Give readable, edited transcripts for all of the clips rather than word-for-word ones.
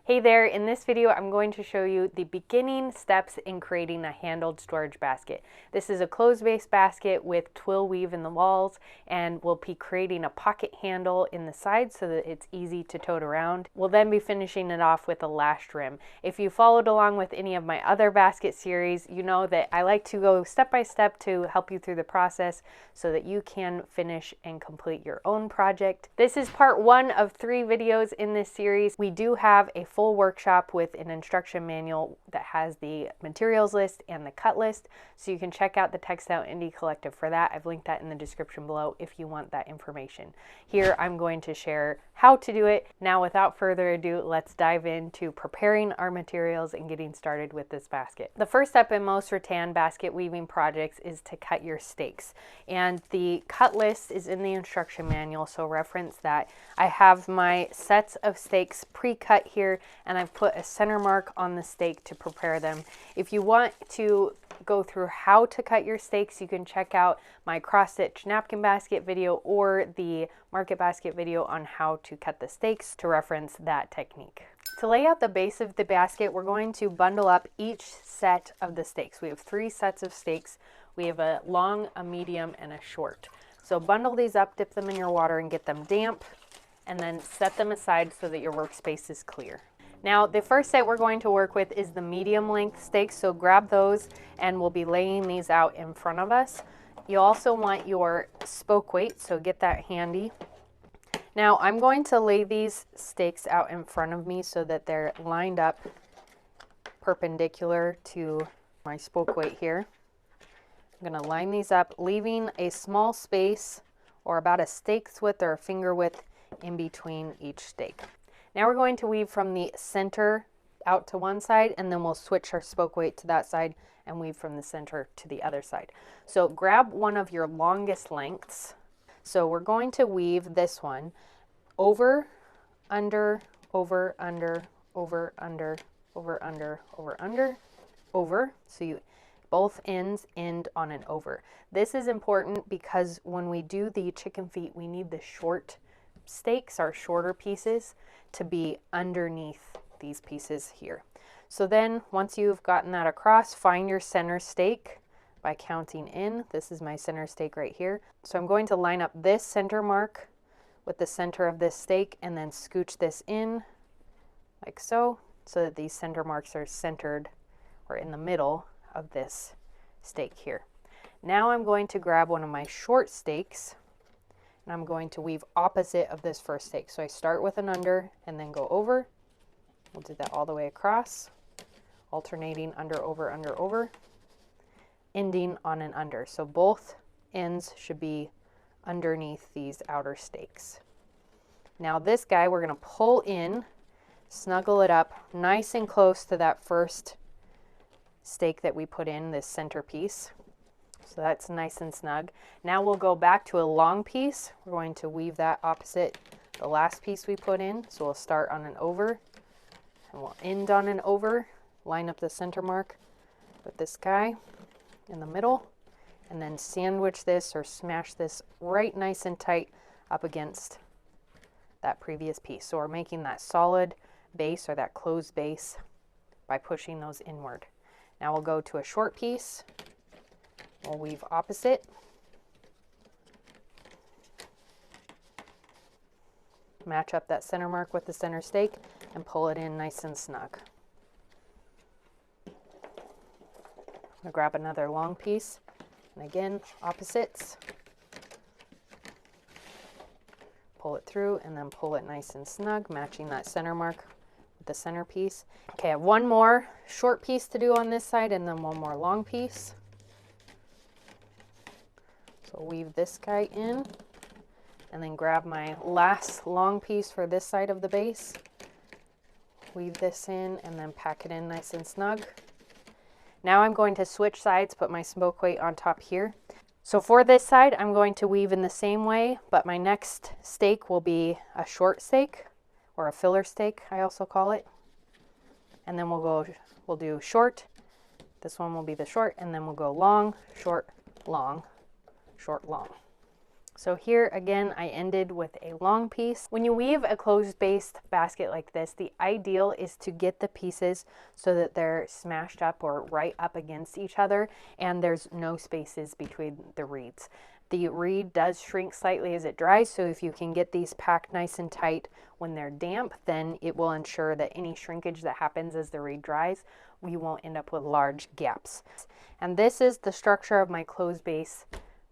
Hey there, in this video I'm going to show you the beginning steps in creating a handled storage basket. This is a closed-base basket with twill weave in the walls, and we'll be creating a pocket handle in the sides so that it's easy to tote around. We'll then be finishing it off with a lashed rim. If you followed along with any of my other basket series, you know that I like to go step by step to help you through the process so that you can finish and complete your own project. This is part 1 of 3 videos in this series. We do have a full workshop with an instruction manual that has the materials list and the cut list, so you can check out the Textile Indie Collective for that. I've linked that in the description below if you want that information. Here I'm going to share how to do it. Now without further ado, let's dive into preparing our materials and getting started with this basket. The first step in most rattan basket weaving projects is to cut your stakes, and the cut list is in the instruction manual, so reference that. I have my sets of stakes pre-cut here, and I've put a center mark on the stake to prepare them. If you want to go through how to cut your stakes, you can check out my cross-stitch napkin basket video or the market basket video on how to cut the stakes to reference that technique. To lay out the base of the basket, we're going to bundle up each set of the stakes. We have 3 sets of stakes. We have a long, a medium, and a short. So bundle these up, dip them in your water, and get them damp, and then set them aside so that your workspace is clear. Now, the first set we're going to work with is the medium length stakes, so grab those and we'll be laying these out in front of us. You also want your spoke weight, so get that handy. Now, I'm going to lay these stakes out in front of me so that they're lined up perpendicular to my spoke weight here. I'm going to line these up, leaving a small space or about a stake's width or a finger width in between each stake. Now we're going to weave from the center out to one side, and then we'll switch our spoke weight to that side and weave from the center to the other side. So grab one of your longest lengths. So we're going to weave this one over, under, over, under, over, under, over, under, over, under, over. So you both ends end on an over. This is important because when we do the chicken feet, we need the short stakes, our shorter pieces, to be underneath these pieces here. So then once you've gotten that across, find your center stake by counting in. This is my center stake right here. So I'm going to line up this center mark with the center of this stake and then scooch this in like so that these center marks are centered or in the middle of this stake here. Now I'm going to grab one of my short stakes and I'm going to weave opposite of this first stake. So I start with an under and then go over. We'll do that all the way across, alternating under, over, ending on an under. So both ends should be underneath these outer stakes. Now this guy, we're gonna pull in, snuggle it up nice and close to that first stake that we put in, this center piece. So that's nice and snug. Now we'll go back to a long piece. We're going to weave that opposite the last piece we put in. So we'll start on an over and we'll end on an over, line up the center mark with this guy in the middle, and then sandwich this or smash this right nice and tight up against that previous piece. So we're making that solid base or that closed base by pushing those inward. Now we'll go to a short piece. We'll weave opposite. Match up that center mark with the center stake and pull it in nice and snug. I'm going to grab another long piece, and again, opposites. Pull it through and then pull it nice and snug, matching that center mark with the center piece. Okay, I have one more short piece to do on this side and then one more long piece. So weave this guy in and then grab my last long piece for this side of the base. Weave this in and then pack it in nice and snug. Now I'm going to switch sides, put my spoke weight on top here. So for this side, I'm going to weave in the same way, but my next stake will be a short stake or a filler stake, I also call it. And then we'll do short. This one will be the short, and then we'll go long, short, long, short, long. So here again, I ended with a long piece. When you weave a closed-based basket like this, the ideal is to get the pieces so that they're smashed up or right up against each other and there's no spaces between the reeds. The reed does shrink slightly as it dries, so if you can get these packed nice and tight when they're damp, then it will ensure that any shrinkage that happens as the reed dries, we won't end up with large gaps. And this is the structure of my closed base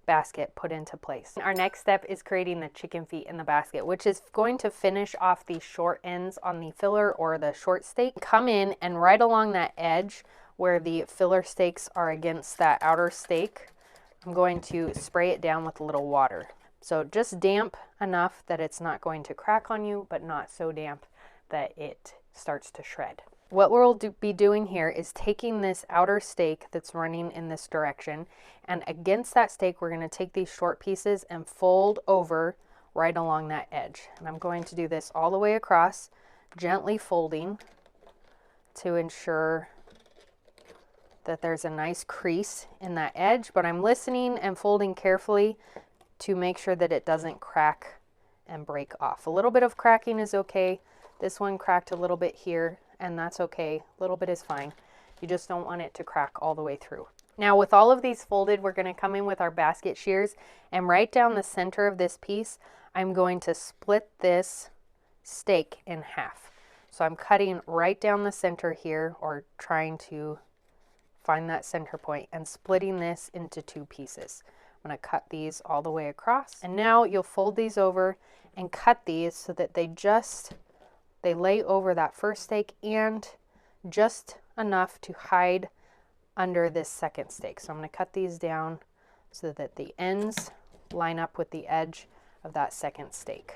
basket put into place. Our next step is creating the chicken feet in the basket, which is going to finish off the short ends on the filler or the short stake. Come in and right along that edge where the filler stakes are against that outer stake, I'm going to spray it down with a little water. So just damp enough that it's not going to crack on you, but not so damp that it starts to shred. What we'll be doing here is taking this outer stake that's running in this direction, and against that stake we're going to take these short pieces and fold over right along that edge. And I'm going to do this all the way across, gently folding to ensure that there's a nice crease in that edge, but I'm listening and folding carefully to make sure that it doesn't crack and break off. A little bit of cracking is okay. This one cracked a little bit here, and that's okay. A little bit is fine. You just don't want it to crack all the way through. Now with all of these folded, we're going to come in with our basket shears, and right down the center of this piece, I'm going to split this stake in half. So I'm cutting right down the center here, or trying to find that center point, and splitting this into two pieces. I'm going to cut these all the way across, and now you'll fold these over and cut these so that they lay over that first stake and just enough to hide under this second stake. So I'm going to cut these down so that the ends line up with the edge of that second stake,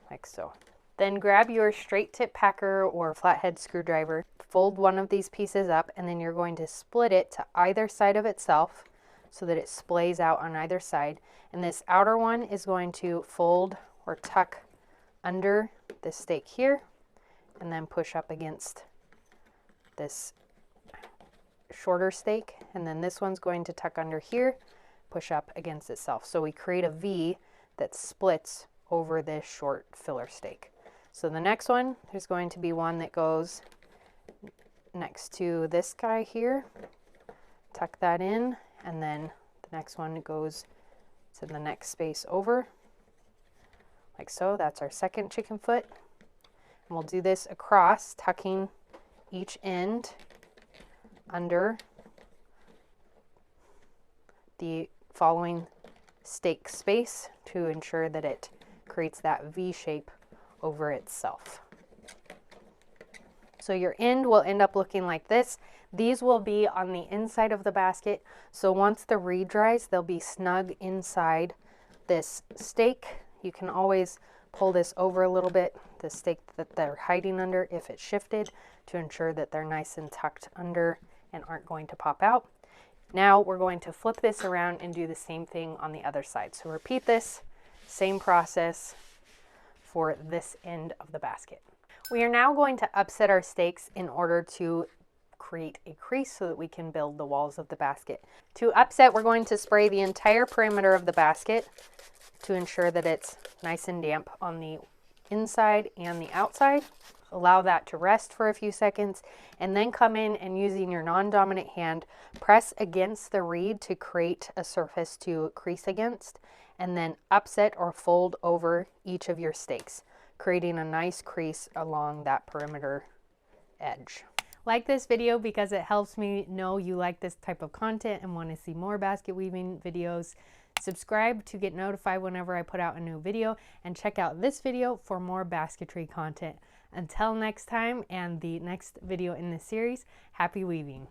like so. Then grab your straight tip packer or flathead screwdriver, fold one of these pieces up, and then you're going to split it to either side of itself so that it splays out on either side. And this outer one is going to fold or tuck under this stake here, and then push up against this shorter stake, and then this one's going to tuck under here, push up against itself. So we create a V that splits over this short filler stake. So the next one, there's going to be one that goes next to this guy here, tuck that in, and then the next one goes to the next space over, like so. That's our second chicken foot. And we'll do this across, tucking each end under the following stake space to ensure that it creates that V shape over itself. So your end will end up looking like this. These will be on the inside of the basket, so once the reed dries, they'll be snug inside this stake. You can always pull this over a little bit, the stake that they're hiding under, if it's shifted, to ensure that they're nice and tucked under and aren't going to pop out. Now we're going to flip this around and do the same thing on the other side. So repeat this same process for this end of the basket. We are now going to upset our stakes in order to create a crease so that we can build the walls of the basket. To upset, we're going to spray the entire perimeter of the basket to ensure that it's nice and damp on the inside and the outside. Allow that to rest for a few seconds, and then come in and, using your non-dominant hand, press against the reed to create a surface to crease against, and then upset or fold over each of your stakes, creating a nice crease along that perimeter edge. Like this video because it helps me know you like this type of content and want to see more basket weaving videos. Subscribe to get notified whenever I put out a new video, and check out this video for more basketry content. Until next time and the next video in this series, happy weaving!